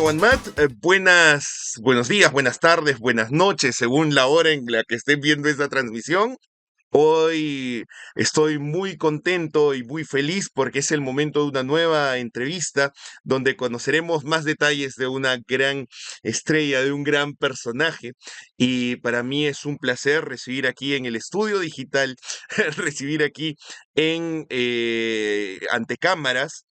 Juan Matt. Buenos días, buenas tardes, buenas noches, según la hora en la que estén viendo esta transmisión. Hoy estoy muy contento y muy feliz porque es el momento de una nueva entrevista donde conoceremos más detalles de una gran estrella, de un gran personaje. Y para mí es un placer recibir aquí en el estudio digital, recibir aquí ante cámaras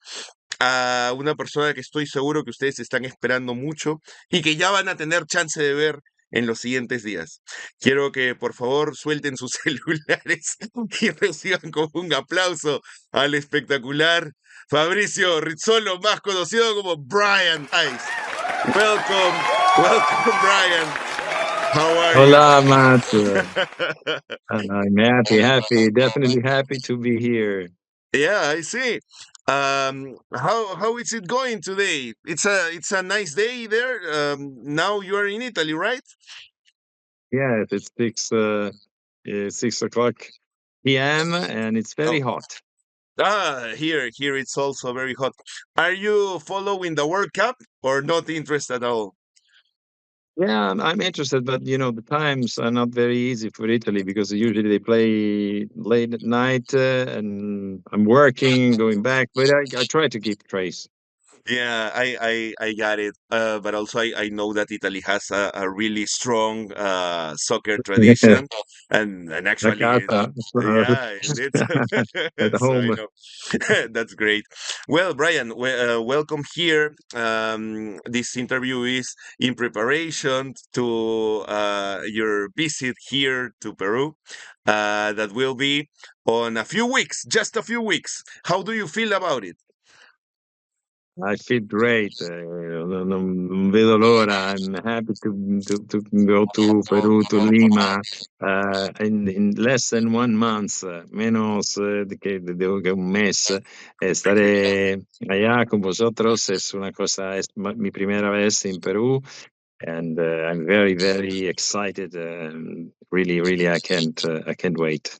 a una persona que estoy seguro que ustedes están esperando mucho y que ya van a tener chance de ver en los siguientes días. Quiero que por favor suelten sus celulares y reciban con un aplauso al espectacular Fabrizio Rizzolo, más conocido como Brian Ice. Welcome, welcome Brian. How are you? Hola, Matt. I'm happy, definitely happy to be here. Yeah, I see. How is it going today? It's a nice day there. Now you are in Italy, right? Yes, it's 6 o'clock p.m. and it's very Oh, hot. here it's also very hot. Are you following the World Cup or not interested at all? Yeah, I'm interested, but the times are not very easy for Italy because usually they play late at night, and I'm working, going back, but I try to keep trace. Yeah, I got it. But also I know that Italy has a really strong soccer tradition, and La actually, casa yeah, it's at so I home. know that's great. Well, Brian, welcome here. This interview is in preparation to your visit here to Peru. That will be on a few weeks, just a few weeks. How do you feel about it? I feel great. Non vedo l'ora. I'm happy to go to Peru, to Lima, in less than 1 month, menos que un mes. Estaré allá con vosotros. Es mi primera vez en Perú, and I'm very, very excited. Really, really, I can't wait.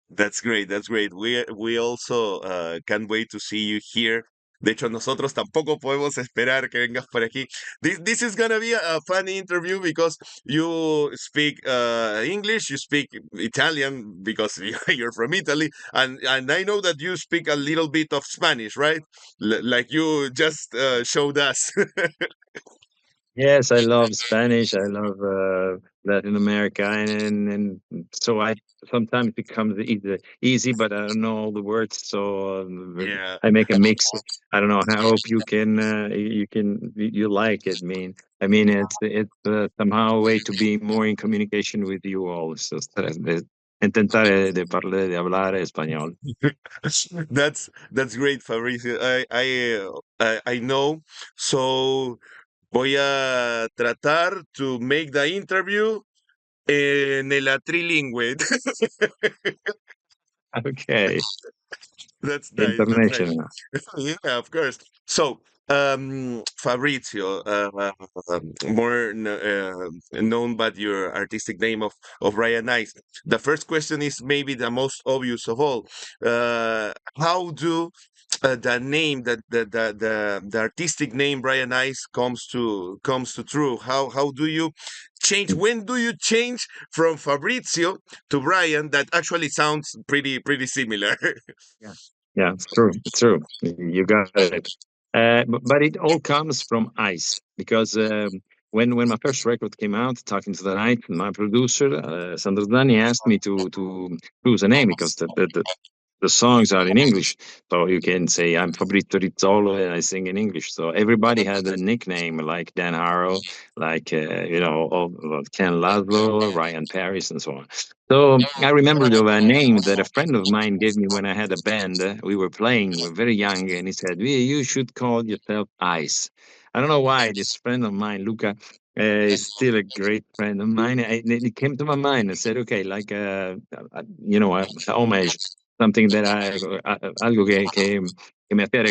That's great, that's great. We also can't wait to see you here. De hecho, nosotros tampoco podemos esperar que vengas por aquí. This is gonna be a funny interview because you speak English, you speak Italian because you're from Italy, and I know that you speak a little bit of Spanish, right? Like you just showed us. Yes, I love Spanish. I love Latin America, and so I sometimes it becomes easy, but I don't know all the words, so Yeah. I make a mix. I don't know. I hope you like it. I mean, it's somehow a way to be more in communication with you all. So intentare de hablar español. That's great, Fabrizio. I know. So voy a tratar to make the interview en el trilingüe. Okay, That's nice. That's nice. international. Yeah, of course. So, Fabrizio, more known by your artistic name of Ryan Nice. The first question is maybe the most obvious of all. How do the name that the artistic name Brian Ice comes to true? How do you change? When do you change from Fabrizio to Brian? That actually sounds pretty similar. Yeah, yeah, it's true. It's true. You got it. But it all comes from ice because when my first record came out, Talking to the Night, my producer Sandro Dani asked me to choose a name because the songs are in English, so you can say I'm Fabrizio Rizzolo and I sing in English. So everybody had a nickname like Dan Harrow, like Ken Laszlo, Ryan Paris, and so on. So I remember a name that a friend of mine gave me when I had a band. We were playing, we were very young, and he said, You should call yourself Ice." I don't know why. This friend of mine, Luca, is still a great friend of mine. It came to my mind. I said, okay, like a homage, something that algo que me hacía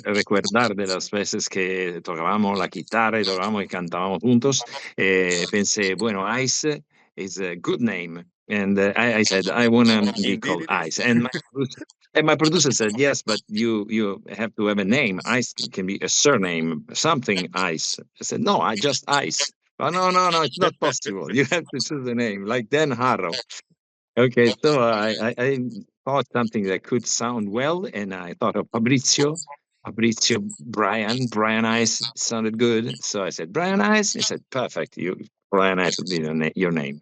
recordar de las veces que tocábamos la guitarra y tocábamos y cantábamos juntos. Pensé, bueno, Ice is a good name. And I said, I want to be Indeed, called it is. Ice. And my producer said, yes, but you have to have a name. Ice can be a surname, something Ice. I said, no, I just Ice. Oh, no, no, no, it's not possible. You have to choose a name like Dan Harrow. Okay, so I thought something that could sound well, and I thought of Fabrizio. Fabrizio Brian Ice sounded good. So I said, Brian Ice. He said, perfect. Brian Ice would be your name.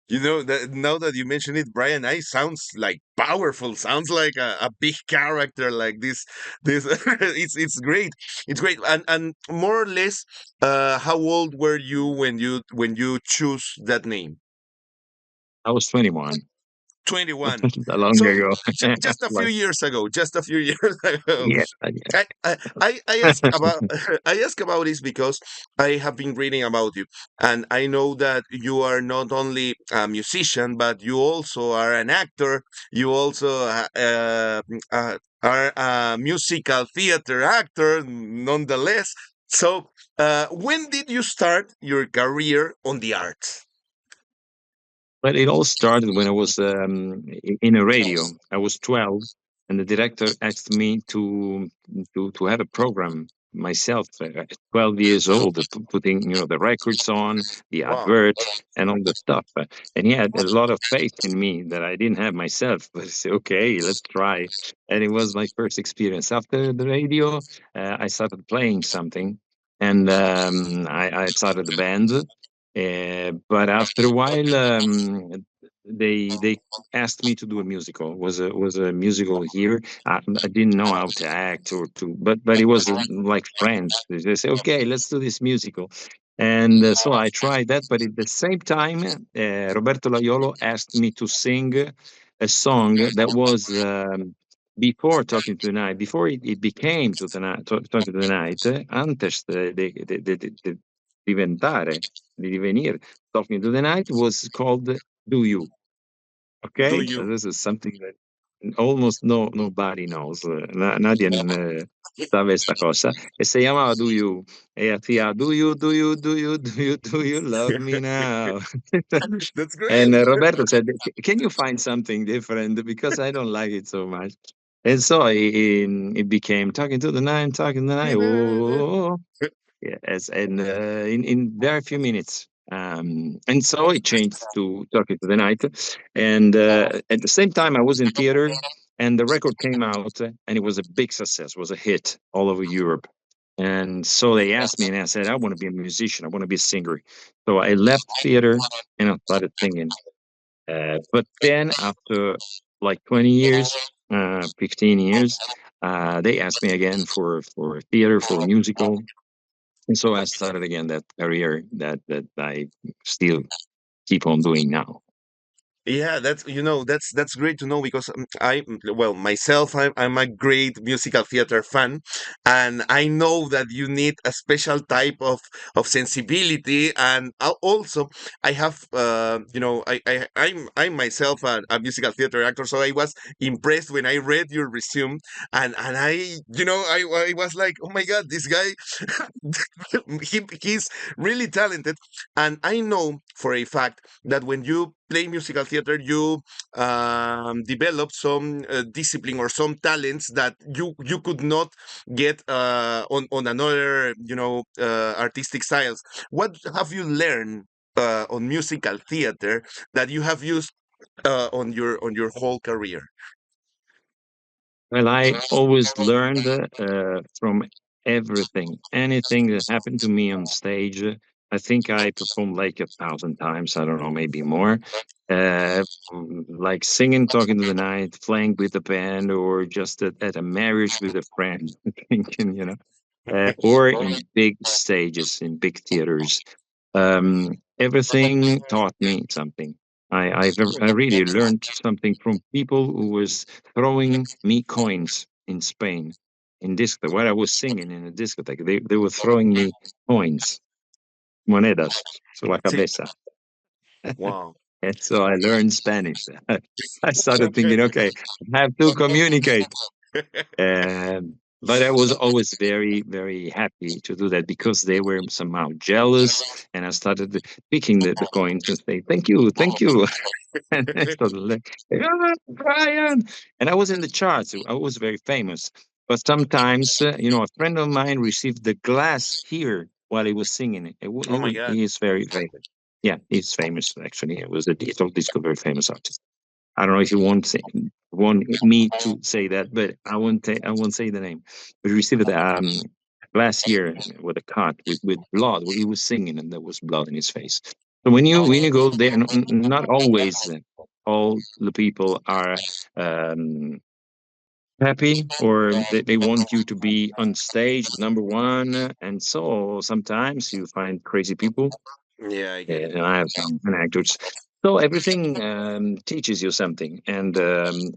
You know that now that you mention it, Brian I sounds like powerful. Sounds like a big character. Like this. It's great. It's great. And more or less, how old were you when you choose that name? I was 21. 21. A long So ago. just a few Like, years ago, just a few years ago. yeah, I ask about I ask about this because I have been reading about you, and I know that you are not only a musician, but you also are an actor. You also are a musical theater actor, nonetheless. So, when did you start your career on the arts? but it all started when I was in a radio. I was 12, and the director asked me to have a program myself. At 12 years old, putting the records on, the Wow. advert, and all the stuff. And he had a lot of faith in me that I didn't have myself. But I said, okay, let's try. And it was my first experience. After the radio, I started playing something, and I started the band. But after a while, they asked me to do a musical. Was a musical here. I didn't know how to act or to, but it was like friends. They say, okay, let's do this musical. And so I tried that. But at the same time, Roberto Laiolo asked me to sing a song that was. Before Talking to the Night, before it became to the night, Talking to the Night, antes de diventare, di divenire Talking to the Night was called Do You. Do Okay, so you? this is something that almost nobody knows. Nadie sabe esta cosa. E se llamaba Do You. E hacía Do You love me now? That's great. And Roberto said, can you find something different? Because I don't like it so much. And so it became Talking to the Night, Talking to the Night. Oh, yes, and in very few minutes. And so it changed to Talking to the Night. And at the same time, I was in theater, and the record came out, and it was a big success, was a hit all over Europe. And so they asked me, and I said, I want to be a musician, I want to be a singer. So I left theater and I started singing. But then after like 20 years, 15 years, they asked me again for theater, for musical, and so I started again that career that I still keep on doing now. Yeah, that's great to know because well myself I'm a great musical theater fan, and I know that you need a special type of sensibility, and also I have I'm myself a musical theater actor, so I was impressed when I read your resume, and I was like, oh my god, this guy he's really talented, and I know for a fact that when you play musical theater, you develop some discipline or some talents that you could not get on another artistic styles. What have you learned on musical theater that you have used on your whole career? Well, I always learned from everything, anything that happened to me on stage. I think I performed like 1,000 times. I don't know, maybe more. Like singing, talking to the night, playing with the band, or just at a marriage with a friend, thinking, or in big stages, in big theaters. Everything taught me something. I really learned something from people who was throwing me coins in Spain, in disco, where I was singing in a discotheque. They were throwing me coins, monedas, sur la Sí. cabeza. Wow. And so I learned Spanish. I started thinking, okay, I have to communicate. But I was always very, very happy to do that because they were somehow jealous, and I started picking the coins and say, thank you." And I started like, "Ah, Brian!" And I was in the charts. I was very famous. But sometimes, a friend of mine received the glass here while he was singing it. Oh my God. He is very famous. Yeah, he's famous actually. It was a Italodisco, very famous artist. I don't know if you want me to say that, but I won't say the name. But we received last year with a cut with blood. He was singing, and there was blood in his face. So when you go there, not always all the people are um, happy, or they want you to be on stage number one, and so sometimes you find crazy people, Yeah, I get it. and I have some anecdotes. So everything teaches you something, and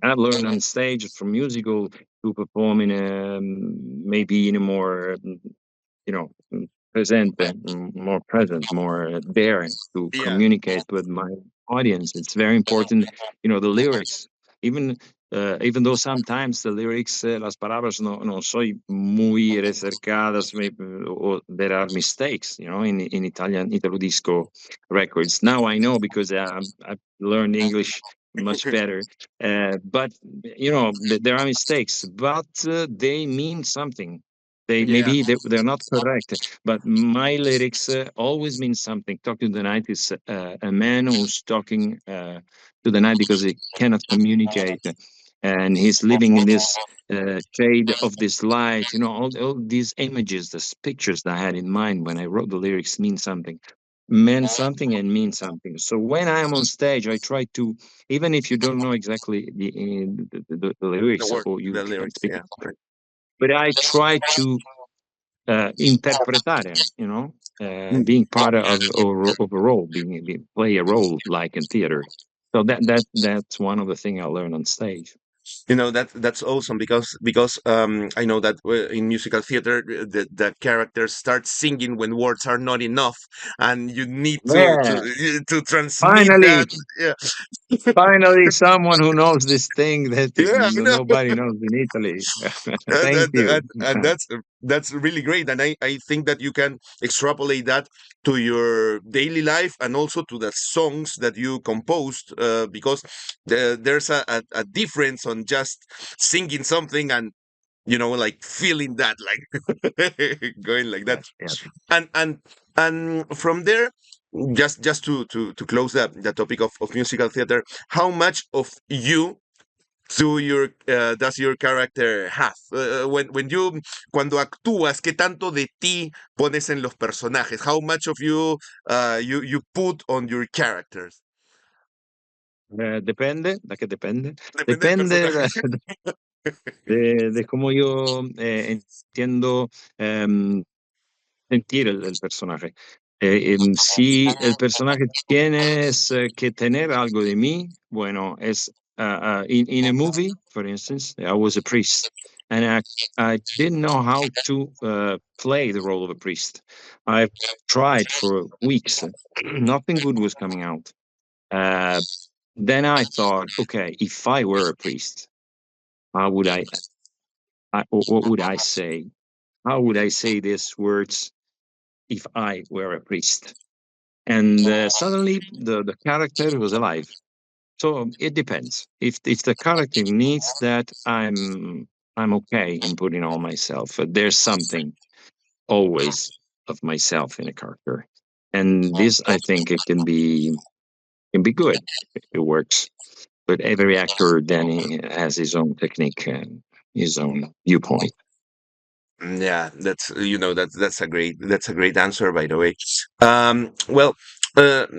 I've learned on stage from musical to perform in a maybe in a more you know present, more present, more there to Yeah. communicate with my audience. It's very important, the lyrics, even. Even though sometimes the lyrics, las palabras no soy muy recercadas, maybe, or there are mistakes, in Italian Italodisco records. Now I know because I've learned English much better. But there are mistakes, but they mean something. They Yeah. maybe they're not correct, but my lyrics always mean something. Talking to the night is a man who's talking to the night because he cannot communicate, and he's living in this shade of this light. All these images, these pictures that I had in mind when I wrote the lyrics mean something, meant something, and mean something. So when I'm on stage, I try to, even if you don't know exactly the The lyrics, word, or you the don't lyrics. speak Yeah. it, but I try to interpretare, being part of a role, play a role like in theater. So that's one of the things I learned on stage. That's awesome because I know that in musical theater the characters start singing when words are not enough, and you need to Yeah, to transmit that. finally, Yeah. finally, someone who knows this thing that Yeah, I know. nobody knows in Italy. and, Thank and, you. and that's really great, and I think that you can extrapolate that to your daily life and also to the songs that you composed, because there's a difference on just singing something and like feeling that, like going like that. Yes, yes. And from there, just to close the topic of musical theater, how much of you does your character have? When you cuando actúas, ¿qué tanto de ti pones en los personajes? How much of you you put on your characters? Depende, ¿de qué depende? Depende del Depende personaje. de cómo yo entiendo em, sentir el personaje. Si el personaje tienes que tener algo de mí, bueno, es in a movie, for instance, I was a priest, and I didn't know how to play the role of a priest. I tried for weeks, nothing good was coming out. Uh, then I thought, okay, if I were a priest, how would what would I say? How would I say these words if I were a priest? And suddenly the character was alive. So it depends. If the character needs that, I'm okay in putting on myself. There's something always of myself in a character, and this I think it can be good. It works. But every actor then he has his own technique and his own viewpoint. Yeah, that's a great answer, by the way. Well,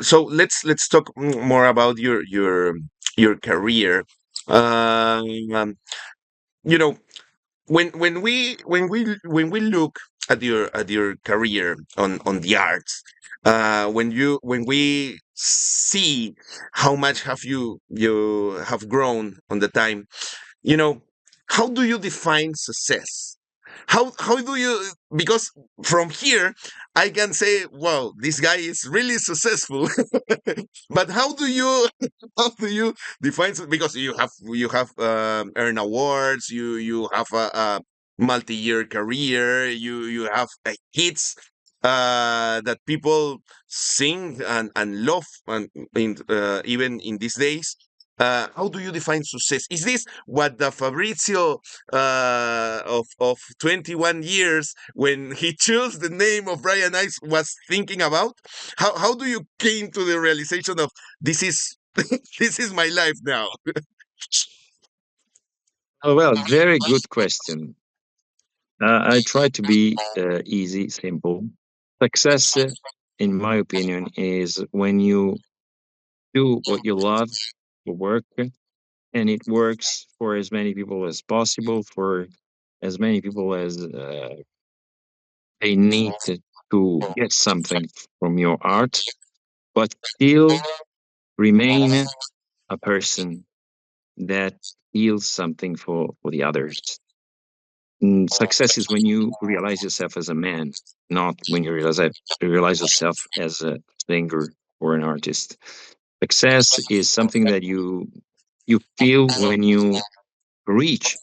so let's talk more about your career. Um, you know, when we look at your career on the arts, when we see how much have you have grown on the time, you know how do you define success? How do you, because from here I can say, wow, this guy is really successful. But how do you how do you define because you have earned awards, you have multi-year career. You have hits that people sing and love, and even in these days. How do you define success? Is this what the Fabrizio of 21 years, when he chose the name of Brian Ice, was thinking about? How do you came to the realization of this is this is my life now? Oh, well, very good question. I try to be easy, simple. Success, in my opinion, is when you do what you love, your work, and it works for as many people as possible, for as many people as they need to get something from your art, but still remain a person that feels something for the others. Success is when you realize yourself as a man, not when you realize yourself as a singer or an artist. Success is something that you feel when you reach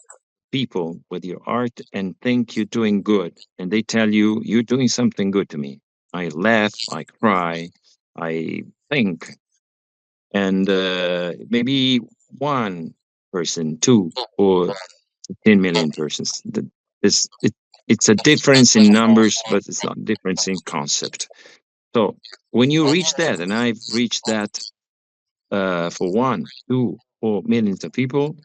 people with your art and think you're doing good, and they tell you you're doing something good to me. I laugh, I cry, I think, and maybe one person, two, or 10 million persons. It's, it, it's a difference in numbers, but it's not a difference in concept. So when you reach that, and I've reached that for one, two, or millions of people,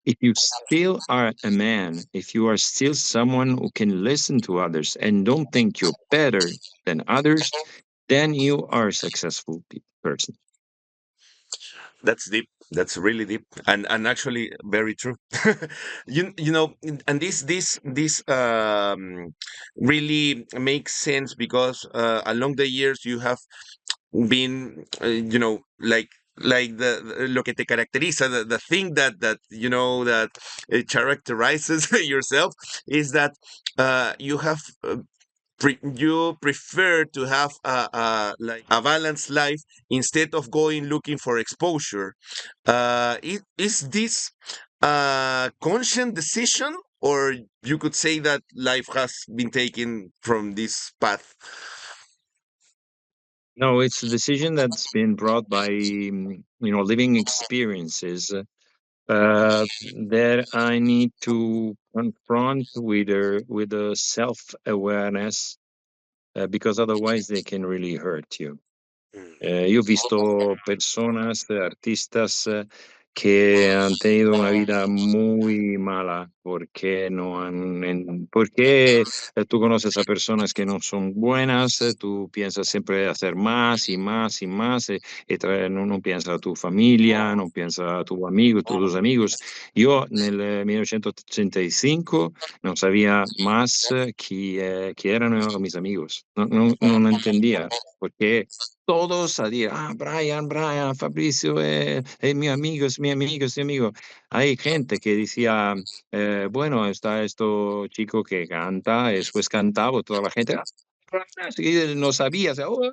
if you still are a man, if you are still someone who can listen to others and don't think you're better than others, then you are a successful person. That's deep. That's really deep, and actually very true. And this really makes sense because along the years you have been like lo que te caracteriza, the thing that that characterizes yourself is that you have you prefer to have a balanced life instead of going looking for exposure. Is this a conscious decision, or you could say that life has been taken from this path? No, it's a decision that's been brought by living experiences that I need to confront with a self awareness because otherwise they can really hurt you. Io ho visto personas, artistas que han tenido una vida muy mala porque no porque tú conoces a personas que no son buenas, tú piensas siempre hacer más y más y más, no piensas a tu familia, non piensas a tu amigo, tus amigos. Io nel 1985 non sabía más chi erano mis amigos, non entendía perché todos a dire, ah, Brian, Brian, Fabricio es mi amigo, es mi amigo, es mi amigo. Hay gente que decía, bueno, está esto chico que canta, después cantaba, toda la gente, "Ah, Brian", sí, no sabía, o sea, "Oh,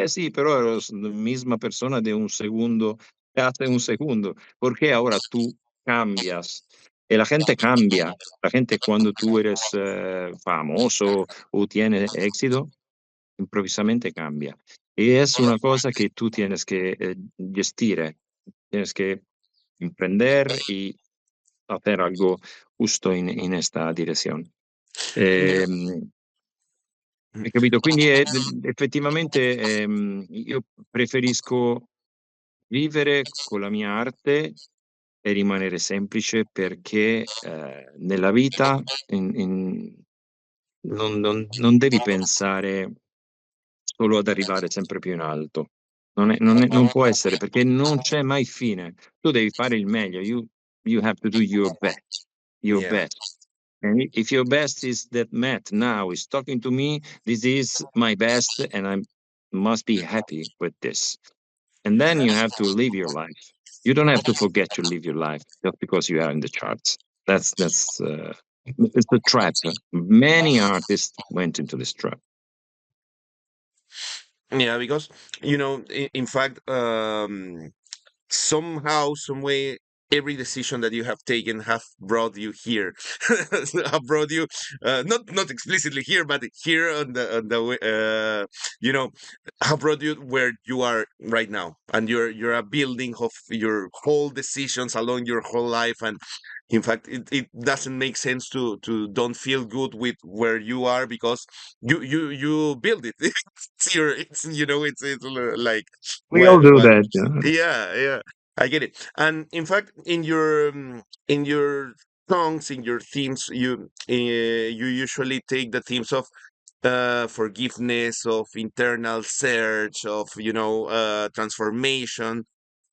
sí, pero eres la misma persona de un segundo, hace un segundo. ¿Por qué ahora tú cambias? La gente cambia. La gente cuando tú eres famoso o tienes éxito, improvvisamente cambia. Y es una cosa que tú tienes que gestire, tienes que emprender y hacer algo justo in esta direzione. Yeah. Hai capito? Quindi effettivamente io preferisco vivere con la mia arte e rimanere semplice perché nella vita non devi pensare solo ad arrivare sempre più in alto. Non può essere, perché non c'è mai fine. Tu devi fare il meglio. You have to do your Yeah. best. And if your best is that Matt now is talking to me, this is my best, and I must be happy with this. And then you have to live your life. You don't have to forget to live your life just because you are in the charts. That's it's a trap. Many artists went into this trap. Yeah, because in fact, somehow, some way. every decision that you have taken have brought you here, have brought you not explicitly here, but here on the you know, have brought you where you are right now, and you're a building of your whole decisions along your whole life. And in fact, it doesn't make sense to don't feel good with where you are, because you build it. It's your, it's, you know, it's like We all do what that, you know. yeah, yeah, I get it. And in fact, in your songs, in your themes, you usually take the themes of forgiveness, of internal search, of, you know, transformation.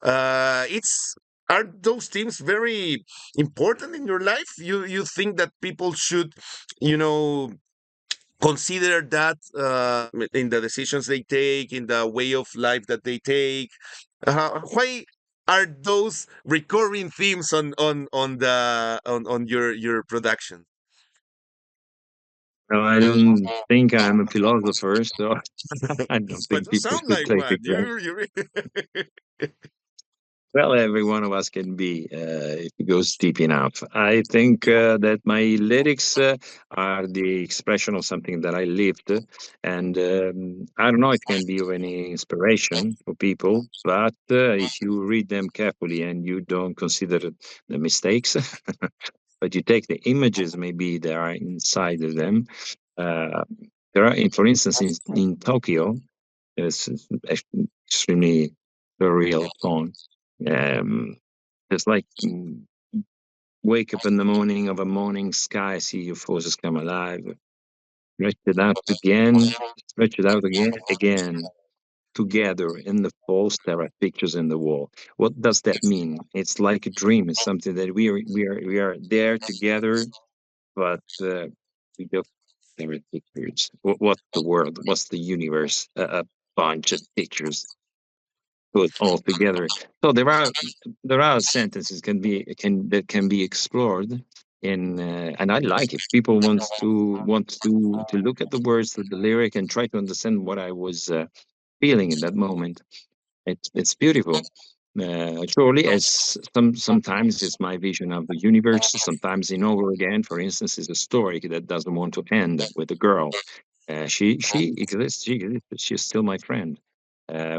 It's Are those themes very important in your life? You think that people should, you know, consider that in the decisions they take, in the way of life that they take? Why are those recurring themes on your production? Well, I don't think I'm a philosopher, so I don't But think you people sound should like take one. it. You Well, every one of us can be, if it goes deep enough. I think that my lyrics are the expression of something that I lived, and I don't know, it can be of any inspiration for people, but if you read them carefully and you don't consider the mistakes, but you take the images maybe that are inside of them. Uh, there are, for instance, in Tokyo, it's extremely surreal song. Um, it's like wake up in the morning of a morning sky, see your forces come alive, stretch it out again, stretch it out again. Together in the falls, there are pictures in the wall. What does that mean? It's like a dream. It's something that we are there together, but we don't. There are pictures. What's the world? What's the universe? A bunch of pictures put all together. So there are sentences that can be explored in, and I like it. People want to look at the words of the lyric and try to understand what I was feeling in that moment. It's beautiful. Surely, as sometimes it's my vision of the universe. Sometimes, in Over Again, for instance, is a story that doesn't want to end with a girl. She exists. She exists. She's still my friend.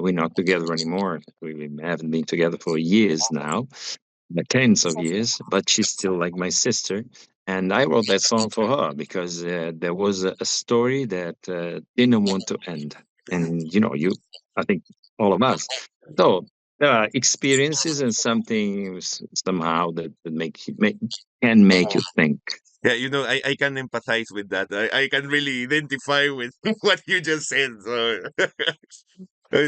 We're not together anymore. We haven't been together for years now, tens of years. But she's still like my sister. And I wrote that song for her because there was a story that didn't want to end. And I think all of us. So there are experiences and something somehow that can make you think. Yeah, you know, I can empathize with that. I can really identify with what you just said. So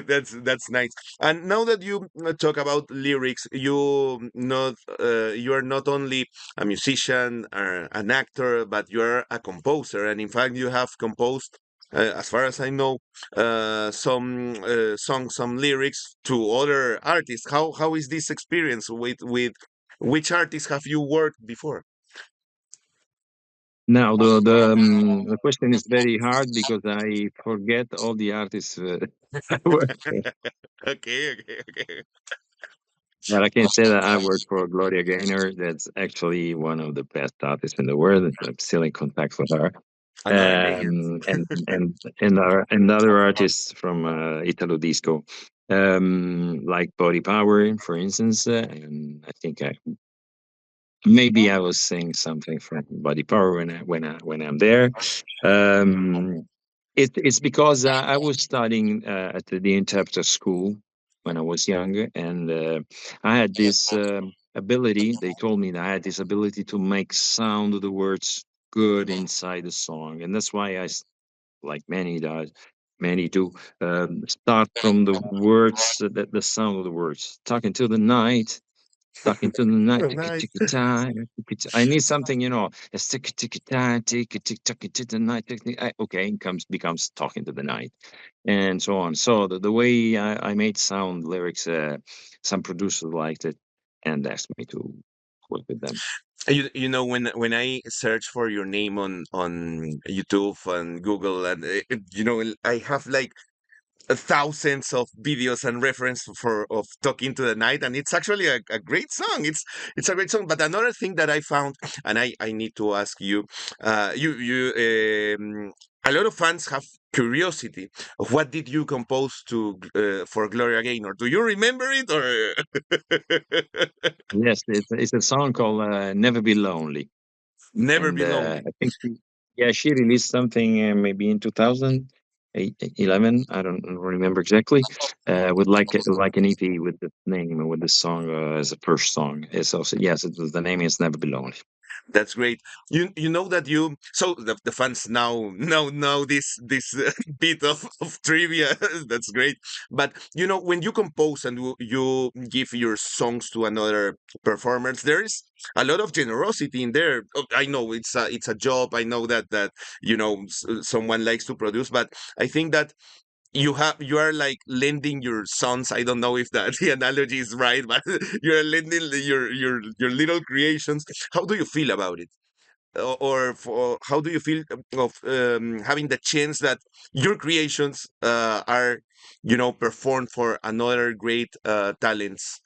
that's nice. And now that you talk about lyrics, you are not only a musician or an actor, but you are a composer. And in fact, you have composed, as far as I know, some songs, some lyrics to other artists. How is this experience with which artists have you worked before? Now the question is very hard because I forget all the artists I work for. Okay, okay, okay. But I can say that I worked for Gloria Gaynor. That's actually one of the best artists in the world. I'm still in contact with her. Another legend. And other artists from Italodisco, like Body Power, for instance. And I think maybe I was saying something from Body Power when I'm there. Um, it's because I was studying at the interpreter school when I was younger, and I had this ability. They told me that I had this ability to make sound of the words good inside the song, and that's why like many do, start from the words, the sound of the words. Talking to the night, stuck into the night. Tick Nice. tick time. I need something, a tick tick time, tick tick tick to the night. Okay, it becomes talking to the night, and so on. So the way I made sound lyrics, some producers liked it and asked me to work with them. You know, when I search for your name on YouTube and Google, and you know, I have like thousands of videos and reference for of talking to the night, and it's actually a great song. It's a great song. But another thing that I found, and I need to ask you, a lot of fans have curiosity of what did you compose to for Gloria Gaynor. Do you remember it, or Yes, it's a song called "Never Be Lonely," Never and Be Lonely? I think yeah, she released something maybe in 2011. I don't remember exactly. With like an EP with the name with the song as a first song. It's also yes, the name is "Never Be Lonely." That's great. You know that you so the fans now know this bit of trivia. That's great. But you know when you compose and you give your songs to another performers, there is a lot of generosity in there. Oh, I know it's a job. I know that you know someone likes to produce, but I think that you are like lending your sons. I don't know if that the analogy is right, but you're lending your little creations. How do you feel about it? Or for, how do you feel of having the chance that your creations are you know performed for another great talents?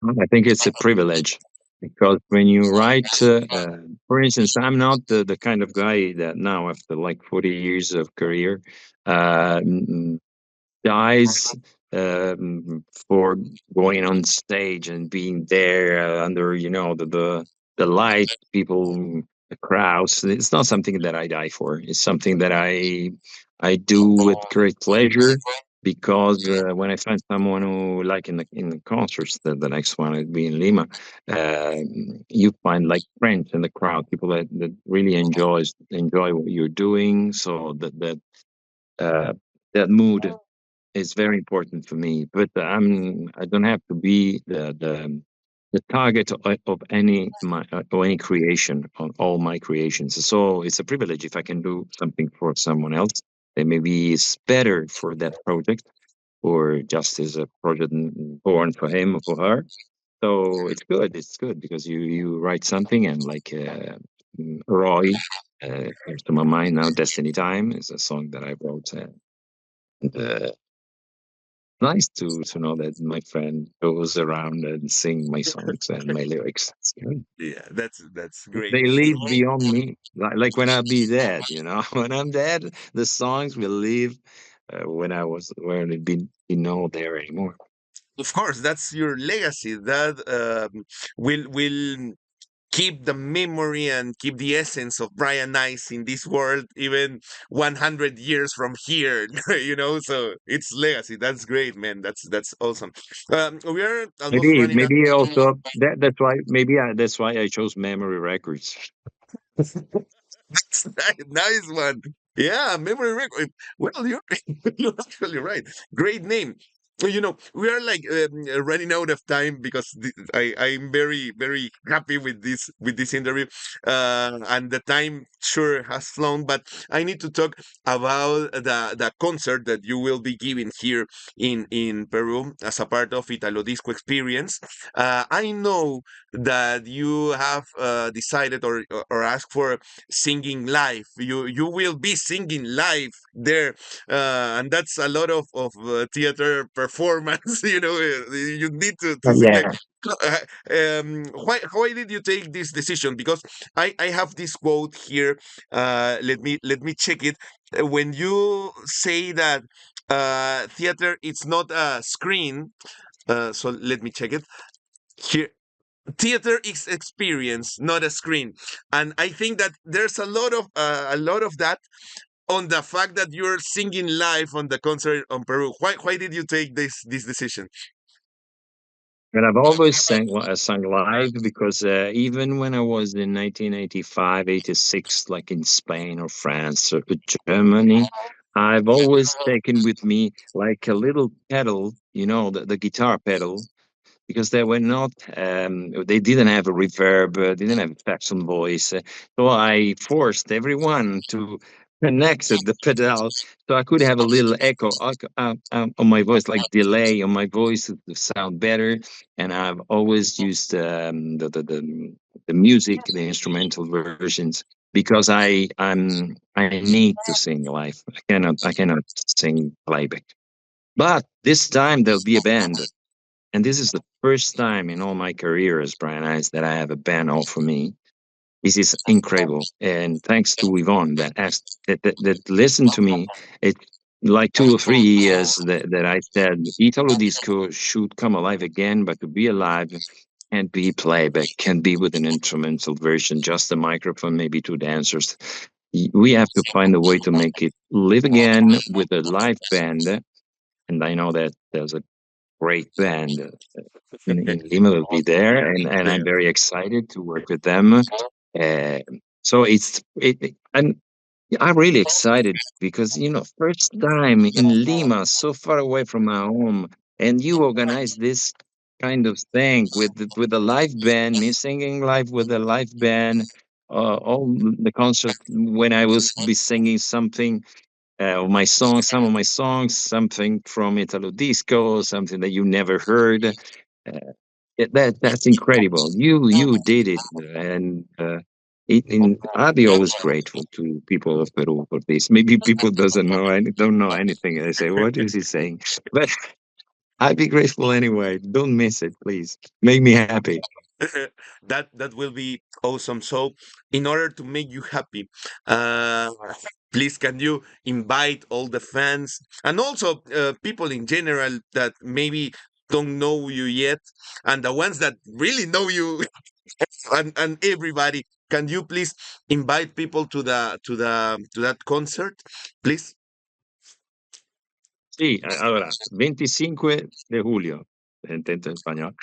I think it's a privilege because when you write, for instance, I'm not the kind of guy that now, after like 40 years of career, uh, dies for going on stage and being there under the light, people, the crowds. It's not something that I die for. It's something that I do with great pleasure because when I find someone who, like in the concerts, the next one would be in Lima, uh, you find like friends in the crowd, people that really enjoy what you're doing. So uh, that mood is very important for me. But I don't have to be the target of any creation on all my creations. So it's a privilege if I can do something for someone else that maybe is better for that project or just as a project born for him or for her. So it's good. It's good because you write something and like Roy comes to my mind now. Destiny Time is a song that I wrote. And, nice to know that my friend goes around and sing my songs and my lyrics. It's good. Yeah, that's great. They live beyond me, like when I be dead. You know, when I'm dead, the songs will live when it be no there anymore. Of course, that's your legacy. That will keep the memory and keep the essence of Brian Ice in this world even 100 years from here. You know, so it's legacy. That's great, man. That's awesome. We are almost running out. Maybe also that's why I chose Memory Records. That's nice one. Yeah, memory record. Well, you're you're actually right. Great name. So, you know, we are like running out of time because I'm very happy with this interview, and the time sure has flown. But I need to talk about the concert that you will be giving here in Peru as a part of Italodisco experience. I know that you have decided or asked for singing live. You will be singing live there, and that's a lot of theater performance. You know, you need to sing like. Yeah, Why did you take this decision? Because I have this quote here. Let me check it. When you say that theater it's not a screen, so let me check it here. Theater is experience, not a screen, and I think that there's a lot of that on the fact that you're singing live on the concert on Peru. Why did you take this decision? and I've always sung live because even when I was in 1985, 86, like in Spain or France or Germany, I've always taken with me like a little pedal, the guitar pedal, because they were not they didn't have a reverb, didn't have effects on voice, so I forced everyone to connect the pedal so I could have a little echo on my voice, like delay on my voice to sound better. And I've always used the music, the instrumental versions, because I need to sing live. I cannot sing playback. But this time there'll be a band, and this is the first time in all my career as Brian Eyes that I have a band all for me. This is incredible, and thanks to Yvonne that asked that listened to me. It's like 2 or 3 years that I said Italodisco should come alive again, but to be alive can't be playback, can't be with an instrumental version, just a microphone, maybe two dancers. We have to find a way to make it live again with a live band. And I know that there's a great band in Lima will be there, and I'm very excited to work with them. Uh, so I'm really excited because first time in Lima, so far away from my home, and you organize this kind of thing with a live band, me singing live with a live band. All the concert when I was be singing something of my songs, some of my songs, something from Italo Disco, something that you never heard. That's incredible. You did it, and I'll be always grateful to people of Peru for this. Maybe people doesn't know don't know anything, and they say, "What is he saying?" But I'd be grateful anyway. Don't miss it, please. Make me happy. That will be awesome. So, in order to make you happy, uh, please can you invite all the fans and also people in general that maybe don't know you yet, and the ones that really know you, and everybody. Can you please invite people to that concert, please? Sì, allora, 25 de julio, intento in spagnolo,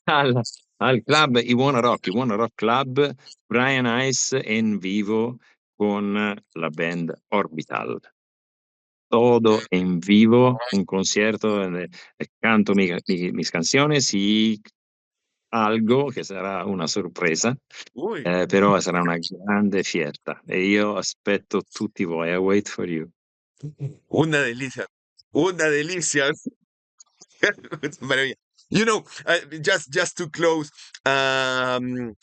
al, al club Iwana Rock Club, Brian Ice in vivo con la band Orbital. Todo en vivo, un concierto donde canto mis canciones y algo che sarà una sorpresa, Uy, però sarà una grande fiesta e io aspetto tutti voi. I wait for you. una delicia, una delicia. It's maravilla. Just to close, um,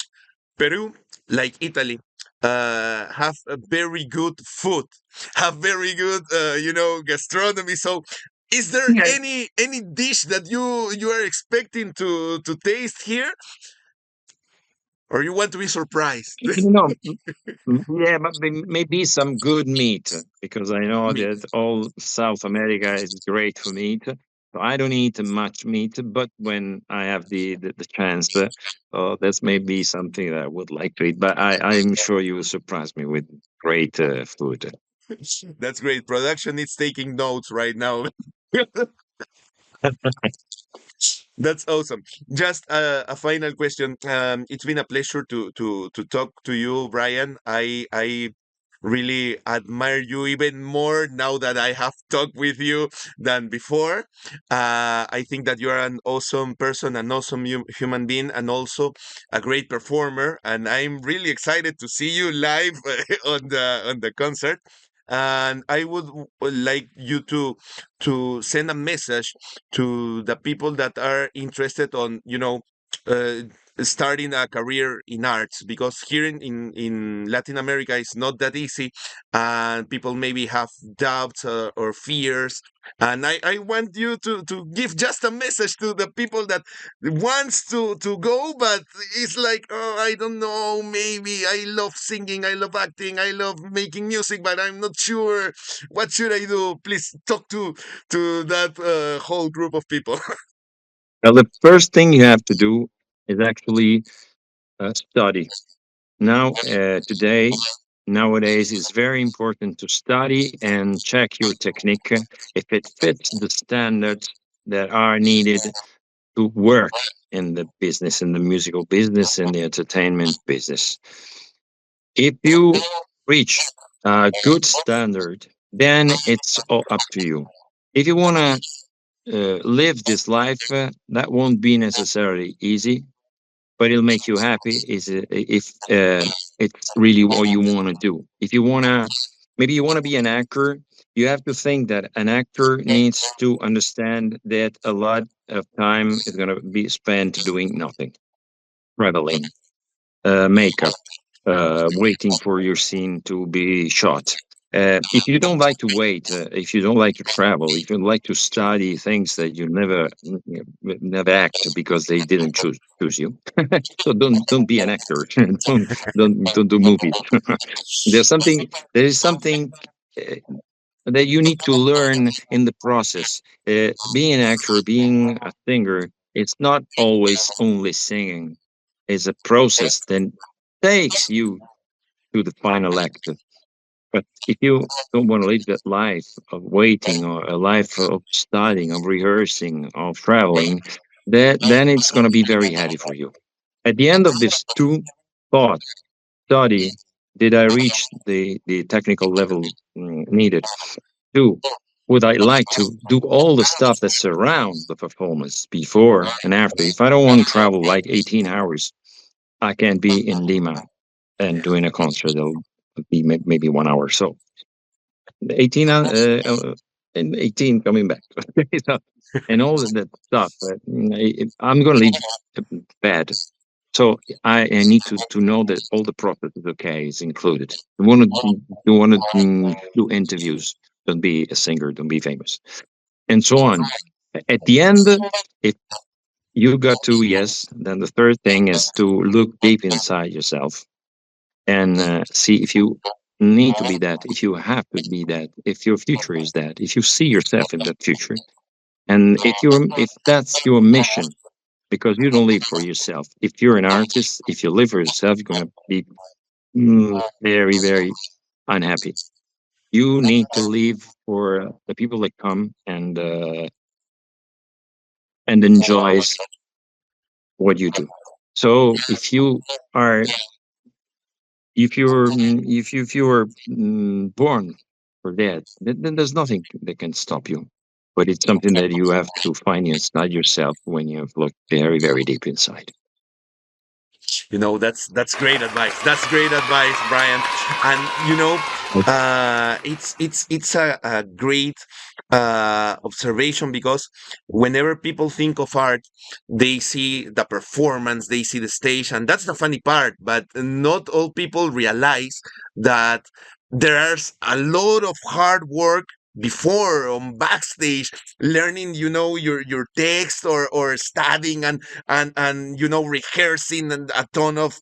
Peru, like Italy, have a very good food, have very good, gastronomy. So, is there any dish that you are expecting to taste here, or you want to be surprised? No, yeah, but maybe some good meat because I know Meat. that all South America is great for meat. So I don't eat much meat, but when I have the chance, that's maybe something that I would like to eat. But I'm sure you will surprise me with great food. That's great. Production is taking notes right now. That's awesome. Just a final question. It's been a pleasure to talk to you, Brian. I really admire you even more now that I have talked with you than before. I think that you are an awesome person, an awesome human being, and also a great performer. And I'm really excited to see you live on the concert. And I would like you to send a message to the people that are interested on uh, starting a career in arts, because here in Latin America it's not that easy, and people maybe have doubts or fears, and I want you to give just a message to the people that wants to go, but it's like, oh, I don't know, maybe I love singing, I love acting, I love making music, but I'm not sure what should I do. Please talk to that whole group of people. Now, the first thing you have to do is actually study. Now, nowadays, it's very important to study and check your technique if it fits the standards that are needed to work in the business, in the musical business, in the entertainment business. If you reach a good standard, then it's all up to you. If you want to live this life, that won't be necessarily easy, but it'll make you happy if it's really what you want to do. If you want to, maybe you want to be an actor, you have to think that an actor needs to understand that a lot of time is going to be spent doing nothing, traveling, makeup. waiting for your scene to be shot. If you don't like to wait, if you don't like to travel, if you like to study things that you never act because they didn't choose you, so don't be an actor. Don't do movies. There's something. There is something. Uh, that you need to learn in the process. Being an actor, being a singer, it's not always only singing. It's a process that takes you to the final act. But if you don't want to live that life of waiting or a life of studying, of rehearsing, of traveling, then it's going to be very heavy for you. At the end of this two thought study, did I reach the technical level needed? Two, would I like to do all the stuff that surround the performance before and after? If I don't want to travel like 18 hours, I can be in Lima and doing a concert. It'll be maybe 1 hour. So 18 and 18 coming back. So, and all of that stuff. I'm going to leave bad. So I need to know that all the process is okay, is included. You want to do interviews. Don't be a singer. Don't be famous, and so on. At the end, if you got to yes, then the third thing is to look deep inside yourself and see if you need to be that, if you have to be that, if your future is that, if you see yourself in that future, and if that's your mission, because you don't live for yourself. If you're an artist, if you live for yourself, you're going to be very, very unhappy. You need to live for the people that come and enjoys what you do. So are if you're born for that, then there's nothing that can stop you. But it's something that you have to find inside yourself when you've looked very, very deep inside. That's great advice. That's great advice, Brian. And it's a great observation, because whenever people think of art, they see the performance, they see the stage, and that's the funny part. But not all people realize that there's a lot of hard work before, on backstage, learning, your text, or studying, and rehearsing, and a ton of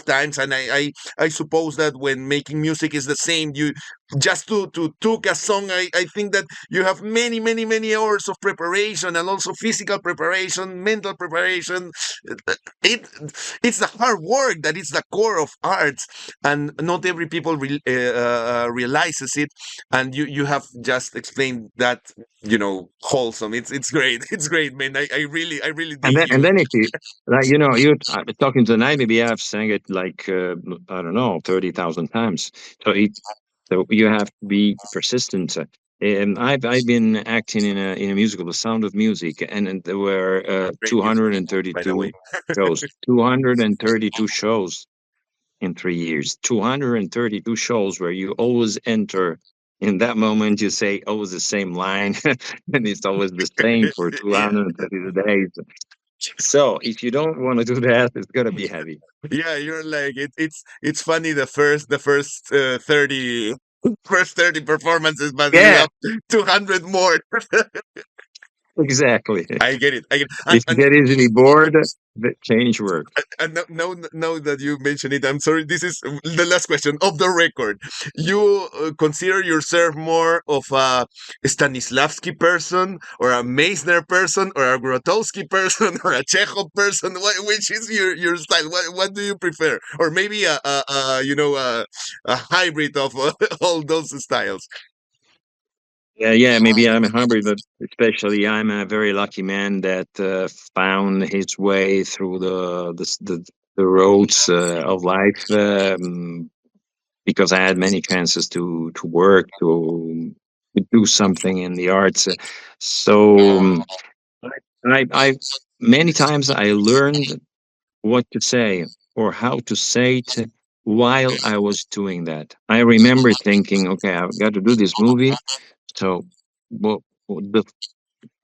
times. And I suppose that when making music is the same. You just to took a song, I think that you have many, many, many hours of preparation, and also physical preparation, mental preparation. it it's the hard work that is the core of arts, and not every people realizes it. And you have just explained that, wholesome. It's great. It's great, man. I really And dig then, and you. then if you like, you're talking tonight, maybe I've sang it like I don't know, 30,000 times. So so you have to be persistent. I've been acting in a musical, The Sound of Music, and there were Great musical, by the way. 232 shows in 3 years, 232 shows where you always enter. In that moment, you say always the same line, and it's always the same for Yeah. 230 days. So if you don't want to do that, it's gonna be heavy. Yeah, you're like, it's funny, the first 30 performances, but you Yeah, have 200 more. exactly. I get it. I get it. If you get easily bored, change work. And now that you mention it, I'm sorry. This is the last question of the record. You consider yourself more of a Stanislavski person, or a Meissner person, or a Grotowski person, or a Chekhov person? Which is your style? What do you prefer? Or maybe a hybrid of all those styles. Yeah, yeah, maybe I'm a hybrid, but especially I'm a very lucky man that found his way through the roads of life, because I had many chances to work, to do something in the arts. So I many times I learned what to say or how to say it while I was doing that. I remember thinking, okay, I've got to do this movie. So, what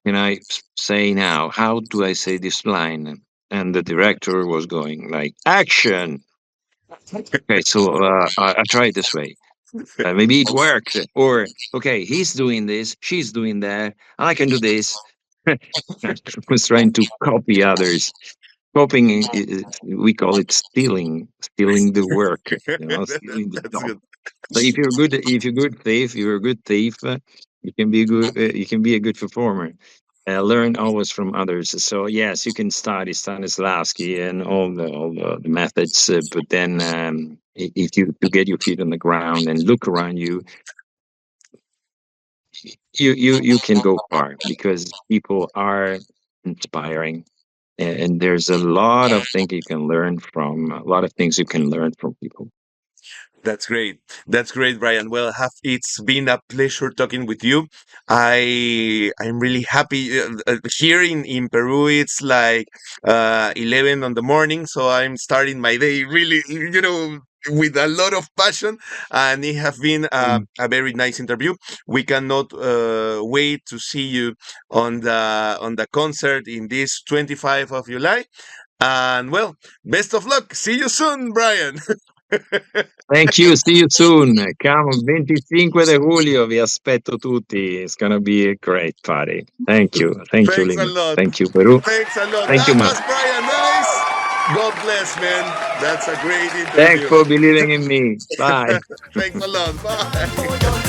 can I say now? How do I say this line? And the director was going like, action. Okay, so I try it this way. Maybe it worked, or okay, he's doing this, she's doing that, I can do this. I was trying to copy others. Copying, we call it stealing the work, stealing the That's job. good. So if you're a good thief, you can be good. You can be a good performer. Learn always from others. So yes, you can study Stanislavski and all the methods, but then if you to get your feet on the ground and look around you, you can go far because people are inspiring, and there's a lot of things you can learn from. A lot of things you can learn from people. That's great. That's great, Brian. Well, it's been a pleasure talking with you. I'm really happy. Here in Peru, it's like 11 on the morning, so I'm starting my day really, with a lot of passion, and it has been Mm. a very nice interview. We cannot wait to see you on the concert in this 25 of July. And well, best of luck. See you soon, Brian. Thank you. See you soon. Come 25 di Julio. Vi aspetto tutti. It's gonna be a great party. Thank you. Thank you, Thanks a Lima. lot. Thank you, Peru. Thanks a lot. Thank you, That man. was Brian Nice. God bless, man. That's a great Thanks interview. for believing in me. Bye. Thanks a lot. Bye.